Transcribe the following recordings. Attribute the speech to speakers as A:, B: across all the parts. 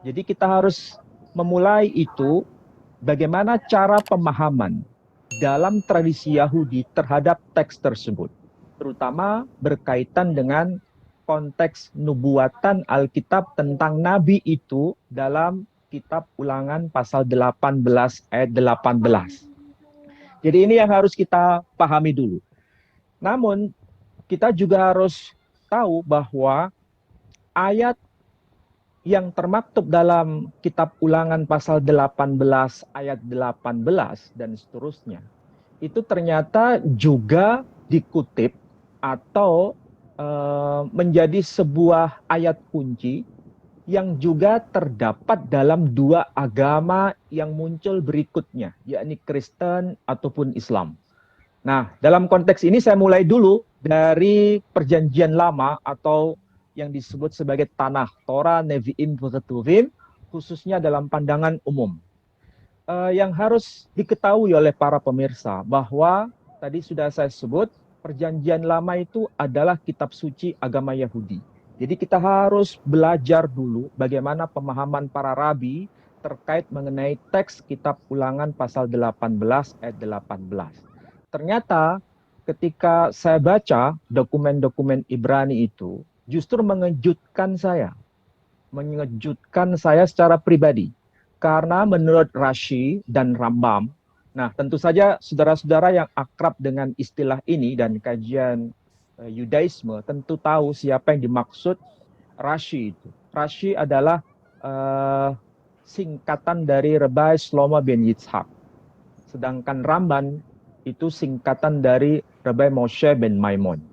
A: Jadi kita harus memulai itu bagaimana cara pemahaman dalam tradisi Yahudi terhadap teks tersebut, terutama berkaitan dengan konteks nubuatan Alkitab tentang nabi itu dalam kitab Ulangan pasal 18 ayat 18. Jadi ini yang harus kita pahami dulu. Namun kita juga harus tahu bahwa ayat yang termaktub dalam kitab Ulangan pasal 18 ayat 18 dan seterusnya itu ternyata juga dikutip atau menjadi sebuah ayat kunci yang juga terdapat dalam dua agama yang muncul berikutnya, yakni Kristen ataupun Islam. Nah, dalam konteks ini saya mulai dulu dari Perjanjian Lama atau yang disebut sebagai Tanah, Torah, Nevi'im, Ketuvim, khususnya dalam pandangan umum. Yang harus diketahui oleh para pemirsa bahwa tadi sudah saya sebut, Perjanjian Lama itu adalah kitab suci agama Yahudi. Jadi kita harus belajar dulu bagaimana pemahaman para rabi terkait mengenai teks kitab Ulangan pasal 18 ayat 18. Ternyata ketika saya baca dokumen-dokumen Ibrani itu, justru mengejutkan saya secara pribadi. Karena menurut Rashi dan Rambam, nah tentu saja saudara-saudara yang akrab dengan istilah ini dan kajian Yudaisme tentu tahu siapa yang dimaksud Rashi itu. Rashi adalah singkatan dari Rabbi Shlomo ben Yitzhak. Sedangkan Ramban itu singkatan dari Rabbi Moshe ben Maimon.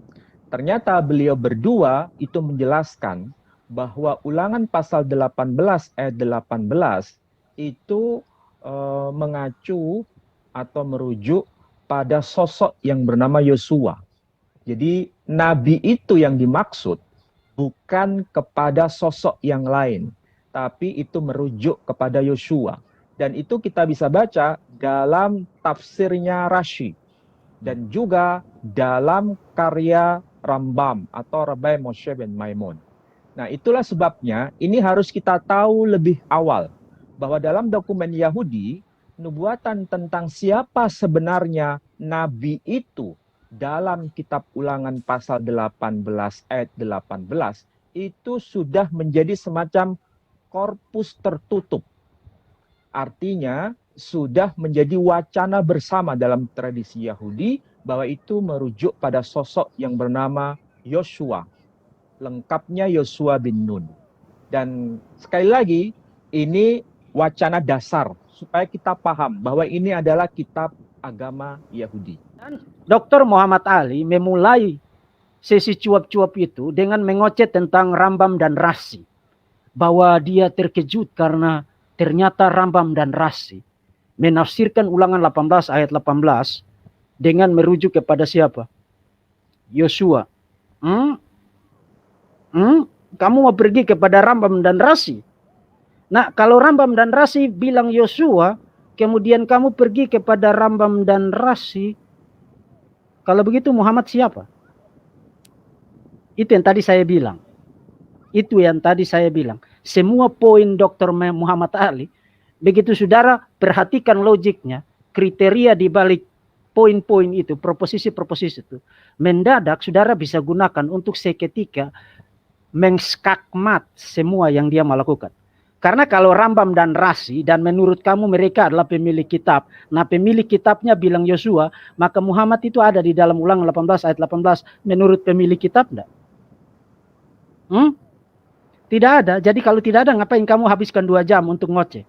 A: Ternyata beliau berdua itu menjelaskan bahwa Ulangan pasal 18 ayat 18 itu mengacu atau merujuk pada sosok yang bernama Yosua. Jadi nabi itu yang dimaksud bukan kepada sosok yang lain, tapi itu merujuk kepada Yosua. Dan itu kita bisa baca dalam tafsirnya Rashi dan juga dalam karya Rambam atau Rabbi Moshe ben Maimon. Nah, itulah sebabnya ini harus kita tahu lebih awal bahwa dalam dokumen Yahudi, nubuatan tentang siapa sebenarnya nabi itu dalam kitab Ulangan pasal 18 ayat 18 itu sudah menjadi semacam korpus tertutup. Artinya sudah menjadi wacana bersama dalam tradisi Yahudi bahwa itu merujuk pada sosok yang bernama Yosua. Lengkapnya Yosua bin Nun. Dan sekali lagi, ini wacana dasar supaya kita paham bahwa ini adalah kitab agama Yahudi.
B: Dan Dr. Muhammad Ali memulai sesi cuap-cuap itu dengan mengoceh tentang Rambam dan Rashi. Bahwa dia terkejut karena ternyata Rambam dan Rashi menafsirkan Ulangan 18 ayat 18 dengan merujuk kepada siapa? Yosua. Kamu mau pergi kepada Rambam dan Rashi? Nah, kalau Rambam dan Rashi bilang Yosua, kemudian kamu pergi kepada Rambam dan Rashi, kalau begitu Muhammad siapa? Itu yang tadi saya bilang. Semua poin Dr. Muhammad Ali, begitu saudara perhatikan logiknya, kriteria di balik poin-poin itu, proposisi-proposisi itu, mendadak saudara bisa gunakan untuk seketika mengskakmat semua yang dia melakukan. Karena kalau Rambam dan Rashi, dan menurut kamu mereka adalah pemilik kitab, nah pemilik kitabnya bilang Yosua, maka Muhammad itu ada di dalam Ulangan 18 ayat 18 menurut pemilik kitab enggak? Tidak ada. Jadi kalau tidak ada, ngapain kamu habiskan 2 jam untuk ngoceh?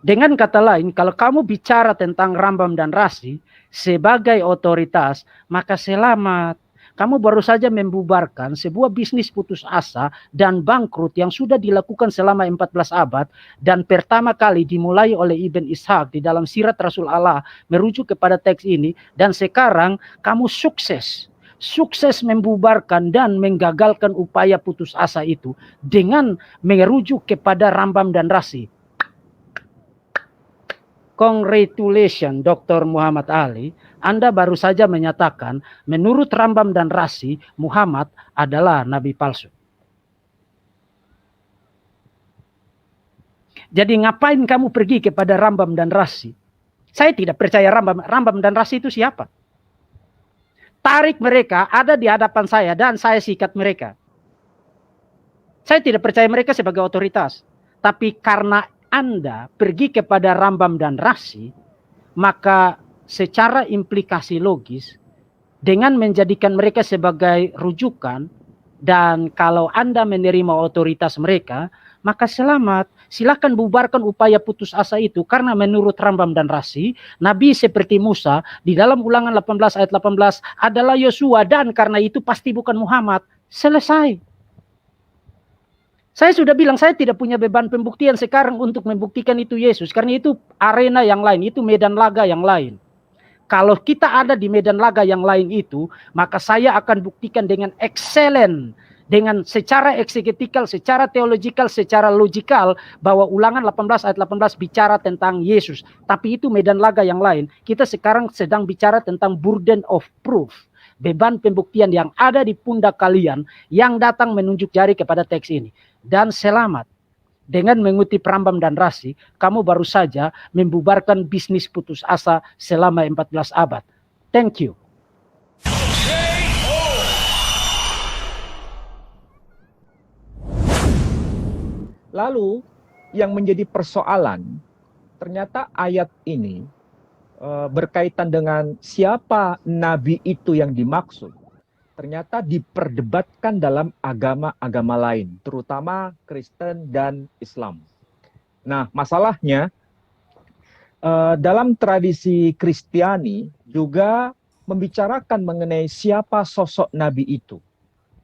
B: Dengan kata lain, kalau kamu bicara tentang Rambam dan Rashi sebagai otoritas, maka selamat. Kamu baru saja membubarkan sebuah bisnis putus asa dan bangkrut yang sudah dilakukan selama 14 abad dan pertama kali dimulai oleh Ibn Ishaq di dalam Sirat Rasul Allah merujuk kepada teks ini, dan sekarang kamu sukses membubarkan dan menggagalkan upaya putus asa itu dengan merujuk kepada Rambam dan Rashi. Congratulations Dr. Muhammad Ali, Anda baru saja menyatakan menurut Rambam dan Rashi, Muhammad adalah nabi palsu. Jadi ngapain kamu pergi kepada Rambam dan Rasi? Saya tidak percaya Rambam. Rambam dan Rasi itu siapa? Tarik mereka ada di hadapan saya dan saya sikat mereka. Saya tidak percaya mereka sebagai otoritas. Tapi karena Anda pergi kepada Rambam dan Rasi, maka secara implikasi logis, dengan menjadikan mereka sebagai rujukan, dan kalau Anda menerima otoritas mereka, maka selamat. Silakan bubarkan upaya putus asa itu. Karena menurut Rambam dan Rasi, Nabi seperti Musa, di dalam Ulangan 18 ayat 18, adalah Yosua, dan karena itu pasti bukan Muhammad. Selesai. Saya sudah bilang, saya tidak punya beban pembuktian sekarang untuk membuktikan itu Yesus. Karena itu arena yang lain, itu medan laga yang lain. Kalau kita ada di medan laga yang lain itu, maka saya akan buktikan dengan excellent, dengan secara eksegetikal, secara teologikal, secara logikal, bahwa Ulangan 18 ayat 18 bicara tentang Yesus. Tapi itu medan laga yang lain. Kita sekarang sedang bicara tentang burden of proof. Beban pembuktian yang ada di pundak kalian yang datang menunjuk jari kepada teks ini. Dan selamat. Dengan mengutip Rambam dan Rasi, kamu baru saja membubarkan bisnis putus asa selama 14 abad. Thank you.
A: Lalu yang menjadi persoalan, ternyata ayat ini berkaitan dengan siapa nabi itu yang dimaksud, ternyata diperdebatkan dalam agama-agama lain, terutama Kristen dan Islam. Nah, masalahnya dalam tradisi Kristiani juga membicarakan mengenai siapa sosok nabi itu.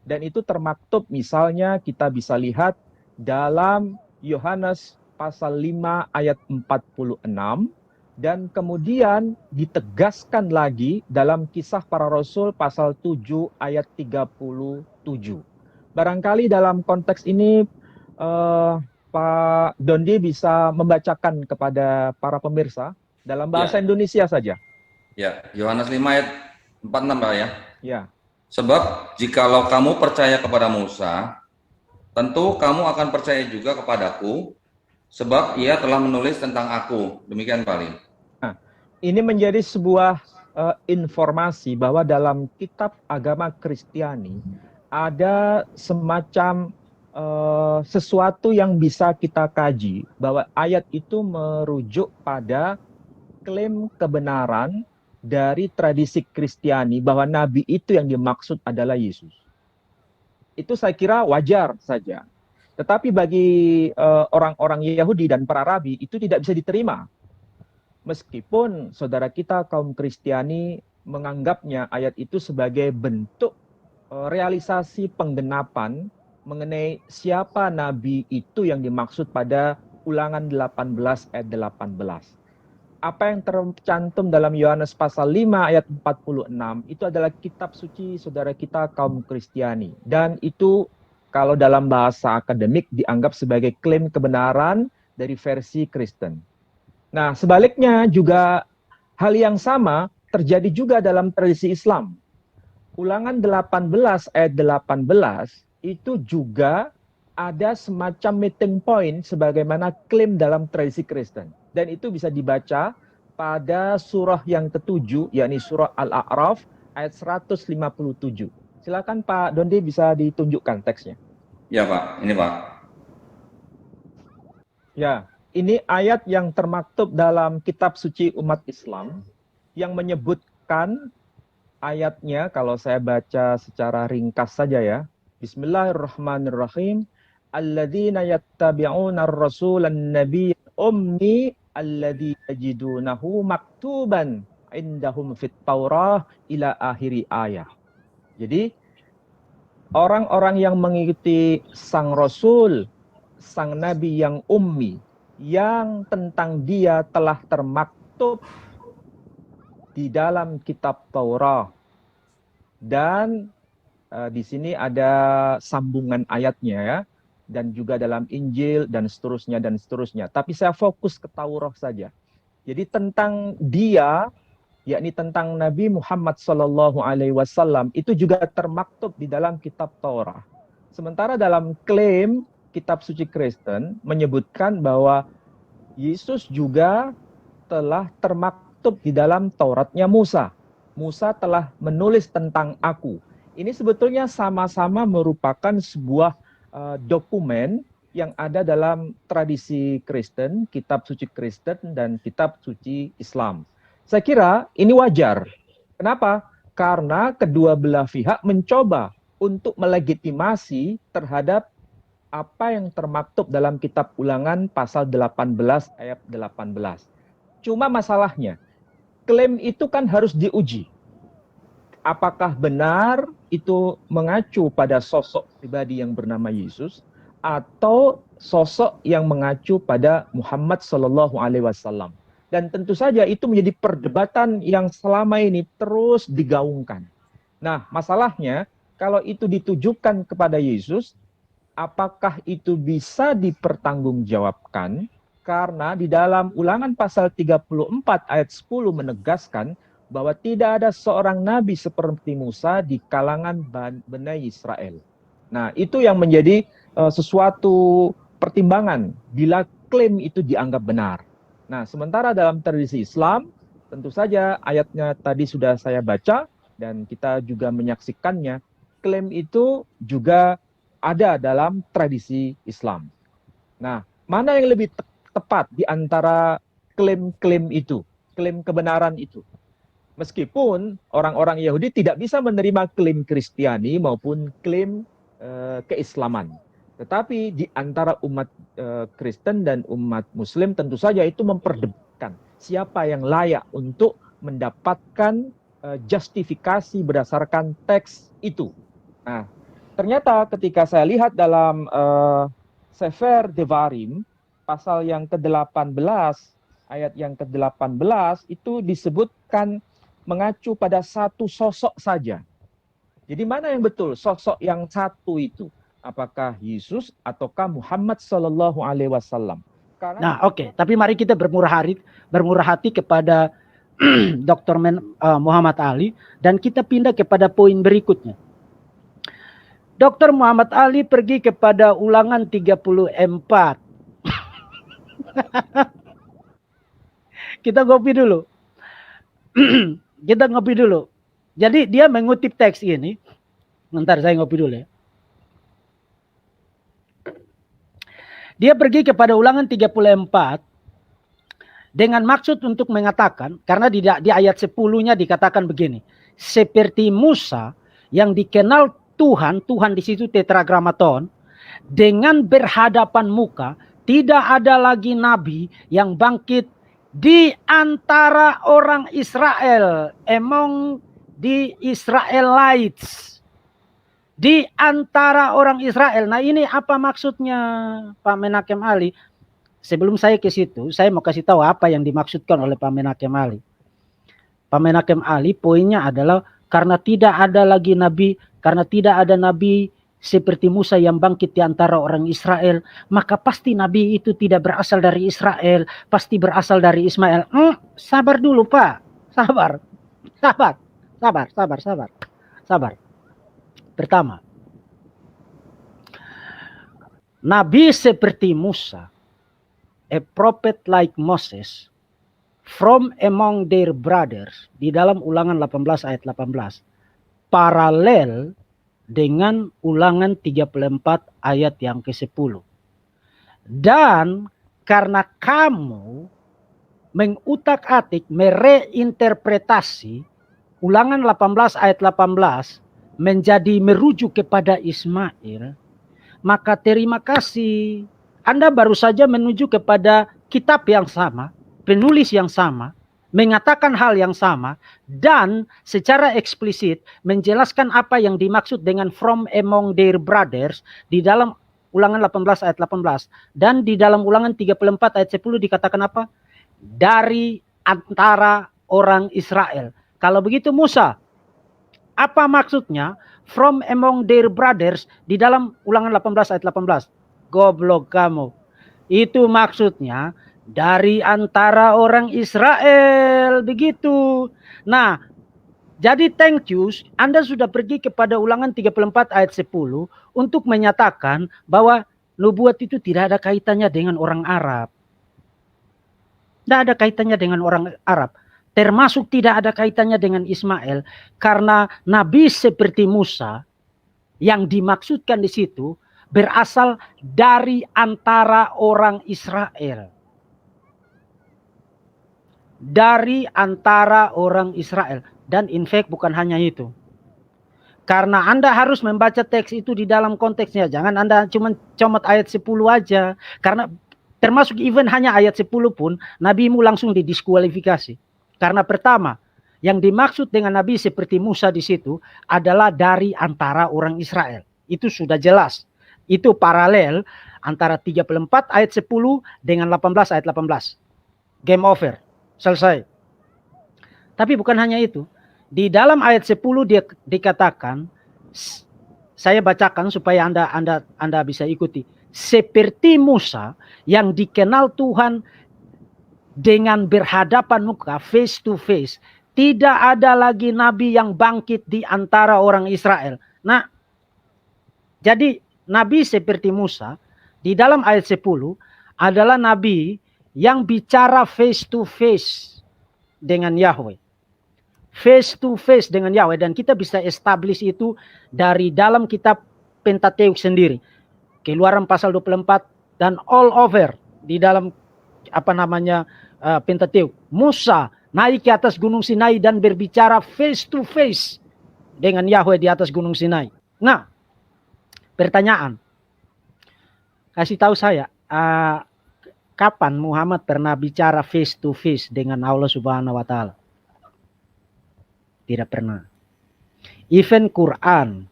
A: Dan itu termaktub, misalnya kita bisa lihat dalam Yohanes pasal 5 ayat 46, dan kemudian ditegaskan lagi dalam Kisah Para Rasul pasal 7 ayat 37. Barangkali dalam konteks ini Pak Dondi bisa membacakan kepada para pemirsa dalam bahasa Indonesia saja.
C: Ya, Yohanes 5 ayat 46 Pak ya.
A: Ya.
C: Sebab jikalau kamu percaya kepada Musa, tentu kamu akan percaya juga kepadaku, sebab ia telah menulis tentang aku. Demikian Pak Ali.
A: Nah, ini menjadi sebuah informasi bahwa dalam kitab agama Kristiani ada semacam sesuatu yang bisa kita kaji, bahwa ayat itu merujuk pada klaim kebenaran dari tradisi Kristiani bahwa nabi itu yang dimaksud adalah Yesus. Itu saya kira wajar saja. Tetapi bagi orang-orang Yahudi dan para rabi itu tidak bisa diterima. Meskipun saudara kita kaum Kristiani menganggapnya ayat itu sebagai bentuk realisasi penggenapan mengenai siapa nabi itu yang dimaksud pada Ulangan 18 ayat 18. Apa yang tercantum dalam Yohanes pasal 5 ayat 46 itu adalah kitab suci saudara kita kaum Kristiani. Dan itu kalau dalam bahasa akademik dianggap sebagai klaim kebenaran dari versi Kristen. Nah, sebaliknya juga hal yang sama terjadi juga dalam tradisi Islam. Ulangan 18 ayat 18 itu juga ada semacam meeting point sebagaimana klaim dalam tradisi Kristen. Dan itu bisa dibaca pada surah yang ke-7, yakni surah Al-A'raf ayat 157. Silakan Pak Dondi bisa ditunjukkan teksnya.
C: Ya Pak, ini Pak.
A: Ya, ini ayat yang termaktub dalam kitab suci umat Islam yang menyebutkan ayatnya, kalau saya baca secara ringkas saja ya. Bismillahirrahmanirrahim. Alladzina yattabi'una ar-rasulan nabiy ummi alladzi yajidunahu maktuban indahum fit Taurah ila akhiri ayah. Jadi orang-orang yang mengikuti sang rasul, sang nabi yang ummi, yang tentang dia telah termaktub di dalam kitab Taurat. Dan di sini ada sambungan ayatnya ya, dan juga dalam Injil dan seterusnya dan seterusnya. Tapi saya fokus ke Taurat saja. Jadi tentang dia, yakni tentang Nabi Muhammad SAW, itu juga termaktub di dalam kitab Taurat. Sementara dalam klaim kitab suci Kristen menyebutkan bahwa Yesus juga telah termaktub di dalam Tauratnya Musa. Musa telah menulis tentang aku. Ini sebetulnya sama-sama merupakan sebuah dokumen yang ada dalam tradisi Kristen, kitab suci Kristen dan kitab suci Islam. Saya kira ini wajar. Kenapa? Karena kedua belah pihak mencoba untuk melegitimasi terhadap apa yang termaktub dalam kitab Ulangan pasal 18 ayat 18. Cuma masalahnya, klaim itu kan harus diuji. Apakah benar itu mengacu pada sosok pribadi yang bernama Yesus atau sosok yang mengacu pada Muhammad Sallallahu Alaihi Wasallam? Dan tentu saja itu menjadi perdebatan yang selama ini terus digaungkan. Nah, masalahnya kalau itu ditujukan kepada Yesus, apakah itu bisa dipertanggungjawabkan? Karena di dalam Ulangan pasal 34 ayat 10 menegaskan bahwa tidak ada seorang nabi seperti Musa di kalangan Bani Israel. Nah, itu yang menjadi sesuatu pertimbangan bila klaim itu dianggap benar. Nah, sementara dalam tradisi Islam, tentu saja ayatnya tadi sudah saya baca dan kita juga menyaksikannya, klaim itu juga ada dalam tradisi Islam. Nah, mana yang lebih tepat di antara klaim-klaim itu, klaim kebenaran itu? Meskipun orang-orang Yahudi tidak bisa menerima klaim Kristiani maupun klaim keislaman. Tetapi di antara umat Kristen dan umat Muslim tentu saja itu memperdebatkan siapa yang layak untuk mendapatkan justifikasi berdasarkan teks itu. Nah, ternyata ketika saya lihat dalam Sefer Devarim, pasal yang ke-18, ayat yang ke-18, itu disebutkan mengacu pada satu sosok saja. Jadi mana yang betul sosok yang satu itu? Apakah Yesus ataukah Muhammad Sallallahu Alaihi Wasallam?
B: Nah, oke. Tapi mari kita bermurah hati kepada Dr. Muhammad Ali dan kita pindah kepada poin berikutnya. Dr. Muhammad Ali pergi kepada Ulangan 34. Kita ngopi dulu. Kita ngopi dulu. Jadi dia mengutip teks ini. Bentar saya ngopi dulu ya. Dia pergi kepada Ulangan 34 dengan maksud untuk mengatakan, karena di ayat 10-nya dikatakan begini. Seperti Musa yang dikenal Tuhan di situ tetragramaton, dengan berhadapan muka, tidak ada lagi nabi yang bangkit di antara orang Israel, among the Israelites, di antara orang Israel. Nah, ini apa maksudnya, Pak Menakem Ali? Sebelum saya ke situ, saya mau kasih tahu apa yang dimaksudkan oleh Pak Menakem Ali. Pak Menakem Ali poinnya adalah karena tidak ada lagi nabi, karena tidak ada nabi seperti Musa yang bangkit di antara orang Israel, maka pasti nabi itu tidak berasal dari Israel, pasti berasal dari Ismail. Sabar dulu, Pak. Sabar. Pertama, nabi seperti Musa, a prophet like Moses, from among their brothers, di dalam Ulangan 18 ayat 18, paralel dengan Ulangan 34 ayat yang ke-10. Dan karena kamu mengutak-atik, mereinterpretasi Ulangan 18 ayat 18 menjadi merujuk kepada Ismail, maka terima kasih. Anda baru saja menuju kepada kitab yang sama, penulis yang sama, mengatakan hal yang sama, dan secara eksplisit menjelaskan apa yang dimaksud dengan from among their brothers di dalam Ulangan 18 ayat 18. Dan di dalam Ulangan 34 ayat 10 dikatakan apa? Dari antara orang Israel. Kalau begitu Musa, apa maksudnya from among their brothers di dalam Ulangan 18 ayat 18? Goblok kamu. Itu maksudnya dari antara orang Israel, begitu. Nah, jadi thank you, Anda sudah pergi kepada Ulangan 34 ayat 10 untuk menyatakan bahwa nubuat itu tidak ada kaitannya dengan orang Arab. Tidak ada kaitannya dengan orang Arab. Termasuk tidak ada kaitannya dengan Ismail. Karena Nabi seperti Musa yang dimaksudkan di situ berasal dari antara orang Israel. Dari antara orang Israel. Dan in fact bukan hanya itu. Karena Anda harus membaca teks itu di dalam konteksnya. Jangan Anda cuma comot ayat 10 aja. Karena termasuk even hanya ayat 10 pun, nabimu langsung didiskualifikasi. Karena pertama, yang dimaksud dengan nabi seperti Musa di situ adalah dari antara orang Israel. Itu sudah jelas. Itu paralel antara 34 ayat 10 dengan 18 ayat 18. Game over. Selesai. Tapi bukan hanya itu. Di dalam ayat 10 dia dikatakan, saya bacakan supaya Anda bisa ikuti. Seperti Musa yang dikenal Tuhan dengan berhadapan muka, face to face. Tidak ada lagi nabi yang bangkit di antara orang Israel. Nah, jadi nabi seperti Musa di dalam ayat 10 adalah nabi yang bicara face to face dengan Yahweh. Face to face dengan Yahweh, dan kita bisa establish itu dari dalam kitab Pentateuk sendiri. Keluaran pasal 24 dan all over di dalam Pentateuk. Musa naik ke atas gunung Sinai dan berbicara face to face dengan Yahweh di atas gunung Sinai. Nah, pertanyaan. Kasih tahu saya, kapan Muhammad pernah bicara face to face dengan Allah Subhanahu wa taala? Tidak pernah. Even Quran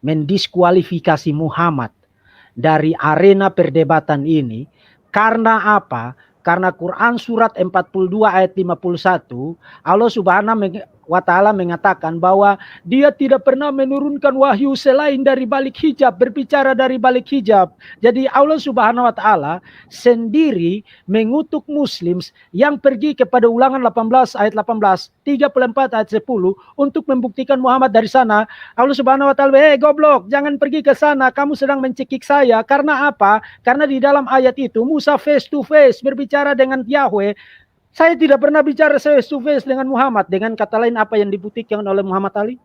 B: mendiskualifikasi Muhammad dari arena perdebatan ini. Karena apa? Karena Quran surat 42 ayat 51, Allah Subhanahu wa taala mengatakan bahwa dia tidak pernah menurunkan wahyu selain dari balik hijab, berbicara dari balik hijab. Jadi Allah Subhanahu wa taala sendiri mengutuk muslim yang pergi kepada Ulangan 18 ayat 18, 34 ayat 10 untuk membuktikan Muhammad dari sana. Allah Subhanahu wa taala, goblok, jangan pergi ke sana, kamu sedang mencekik saya. Karena apa? Karena di dalam ayat itu Musa face to face berbicara dengan Yahweh. Saya tidak pernah bicara face to face dengan Muhammad. Dengan kata lain, apa yang dibuktikan oleh Muhammad Ali?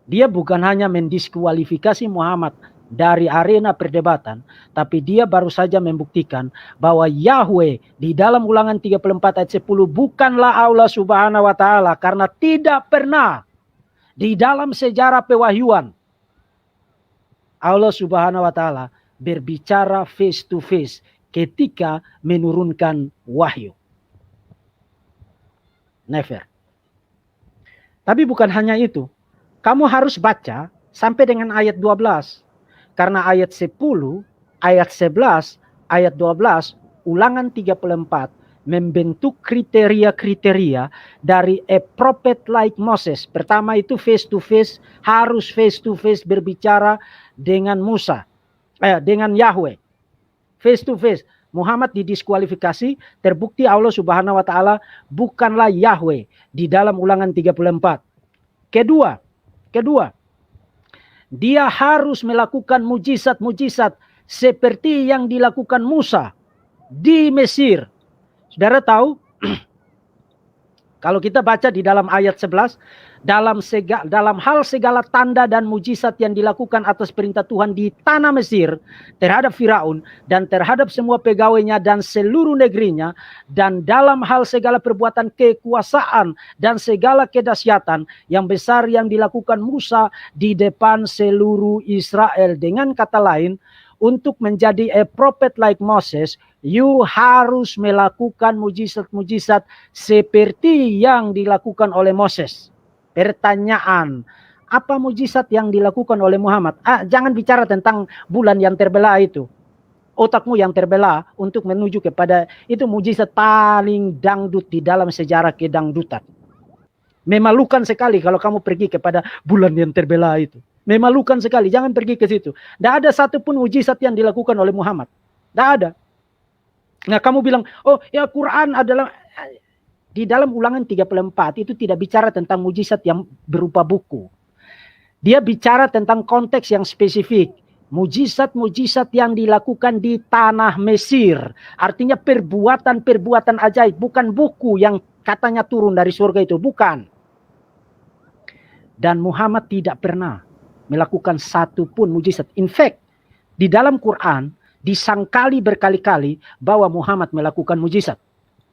B: Dia bukan hanya mendiskualifikasi Muhammad dari arena perdebatan, tapi dia baru saja membuktikan bahwa Yahweh di dalam Ulangan 34 ayat 10 bukanlah Allah Subhanahu wa taala, karena tidak pernah di dalam sejarah pewahyuan Allah Subhanahu wa taala berbicara face to face ketika menurunkan wahyu. Never. Tapi bukan hanya itu. Kamu harus baca sampai dengan ayat 12. Karena ayat 10, ayat 11, ayat 12, Ulangan 34 membentuk kriteria-kriteria dari a prophet like Moses. Pertama itu face to face, harus face to face berbicara dengan Musa, dengan Yahweh. Face to face. Muhammad didiskualifikasi, terbukti Allah Subhanahu wa taala bukanlah Yahweh di dalam Ulangan 34. Kedua, dia harus melakukan mujizat-mujizat seperti yang dilakukan Musa di Mesir. Saudara tahu, kalau kita baca di dalam ayat 11, dalam hal segala tanda dan mujizat yang dilakukan atas perintah Tuhan di tanah Mesir terhadap Firaun dan terhadap semua pegawainya dan seluruh negerinya, dan dalam hal segala perbuatan kekuasaan dan segala kedahsyatan yang besar yang dilakukan Musa di depan seluruh Israel. Dengan kata lain, untuk menjadi a prophet like Moses, you harus melakukan mujizat-mujizat seperti yang dilakukan oleh Moses. Pertanyaan, apa mujizat yang dilakukan oleh Muhammad? Jangan bicara tentang bulan yang terbelah itu. Otakmu yang terbelah untuk menuju kepada itu mujizat paling dangdut di dalam sejarah kedangdutan. Memalukan sekali kalau kamu pergi kepada bulan yang terbelah itu. Memalukan sekali, jangan pergi ke situ. Tidak ada satupun mujizat yang dilakukan oleh Muhammad. Tidak ada. Nah, kamu bilang, oh ya Quran adalah, di dalam Ulangan 34 itu tidak bicara tentang mujizat yang berupa buku. Dia bicara tentang konteks yang spesifik. mujizat-mujizat yang dilakukan di tanah Mesir. Artinya perbuatan-perbuatan ajaib, bukan buku yang katanya turun dari surga itu, bukan. Dan Muhammad tidak pernah melakukan satu pun mujizat. In fact, di dalam Quran disangkali berkali-kali bahwa Muhammad melakukan mujizat.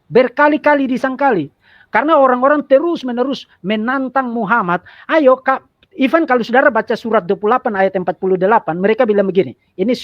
B: Berkali-kali disangkali. Karena orang-orang terus-menerus menantang Muhammad. Ayo, even kalau saudara baca surat 28 ayat 48, mereka bilang begini. Ini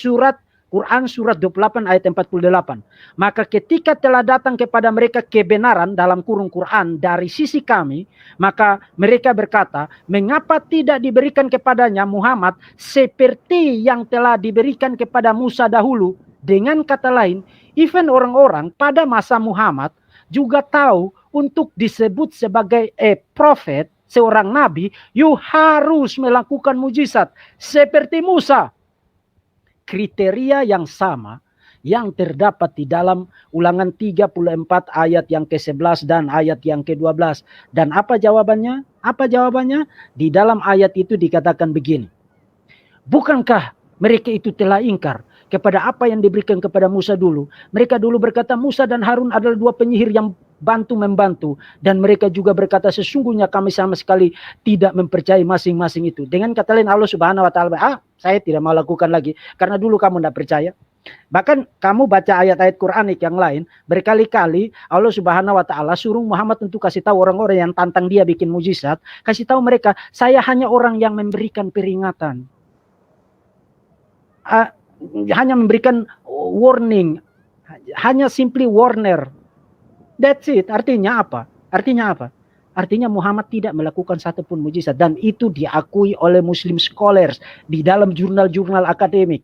B: Quran surat 28 ayat 48. Maka ketika telah datang kepada mereka kebenaran dalam kurung Quran dari sisi kami, maka mereka berkata, mengapa tidak diberikan kepadanya Muhammad seperti yang telah diberikan kepada Musa dahulu? Dengan kata lain, even orang-orang pada masa Muhammad juga tahu untuk disebut sebagai prophet, seorang nabi, you harus melakukan mujizat seperti Musa. Kriteria yang sama yang terdapat di dalam Ulangan 34 ayat yang ke-11 dan ayat yang ke-12. Dan apa jawabannya? Apa jawabannya? Di dalam ayat itu dikatakan begini. Bukankah mereka itu telah ingkar kepada apa yang diberikan kepada Musa dulu? Mereka dulu berkata Musa dan Harun adalah dua penyihir yang membantu. Dan mereka juga berkata sesungguhnya kami sama sekali tidak mempercayai masing-masing itu. Dengan kata lain Allah Subhanahu wa taala, saya tidak mau lakukan lagi karena dulu kamu tidak percaya. Bahkan kamu baca ayat-ayat Quranik yang lain, berkali-kali Allah Subhanahu wa taala suruh Muhammad untuk kasih tahu orang-orang yang tantang dia bikin mujizat, kasih tahu mereka, saya hanya orang yang memberikan peringatan. Hanya memberikan warning, hanya simply warner. That's it. Artinya apa? Artinya apa? Artinya Muhammad tidak melakukan satupun mujizat, dan itu diakui oleh Muslim scholars di dalam jurnal-jurnal akademik.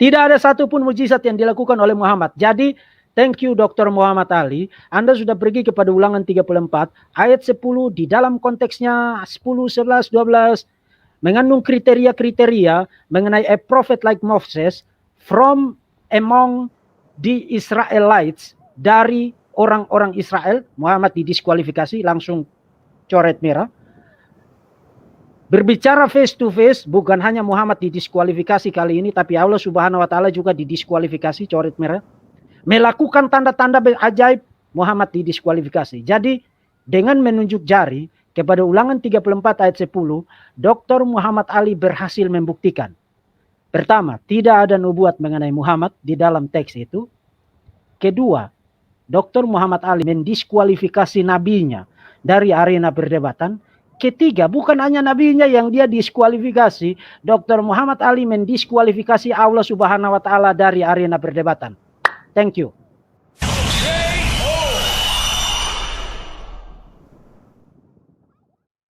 B: Tidak ada satupun mujizat yang dilakukan oleh Muhammad. Jadi, thank you Dr. Muhammad Ali. Anda sudah pergi kepada Ulangan 34 ayat 10 di dalam konteksnya 10, 11, 12 mengandung kriteria-kriteria mengenai a prophet like Moses from among the Israelites, dari orang-orang Israel. Muhammad didiskualifikasi, langsung coret merah. Berbicara face to face, bukan hanya Muhammad didiskualifikasi kali ini, tapi Allah Subhanahu wa taala juga didiskualifikasi, coret merah. Melakukan tanda-tanda ajaib, Muhammad didiskualifikasi. Jadi dengan menunjuk jari kepada Ulangan 34 ayat 10, Dr. Muhammad Ali berhasil membuktikan. Pertama, tidak ada nubuat mengenai Muhammad di dalam teks itu. Kedua, Dr. Muhammad Ali mendiskualifikasi nabinya dari arena perdebatan. Ketiga, bukan hanya nabinya yang dia diskualifikasi, Dr. Muhammad Ali mendiskualifikasi Allah Subhanahu wa taala dari arena perdebatan. Thank you.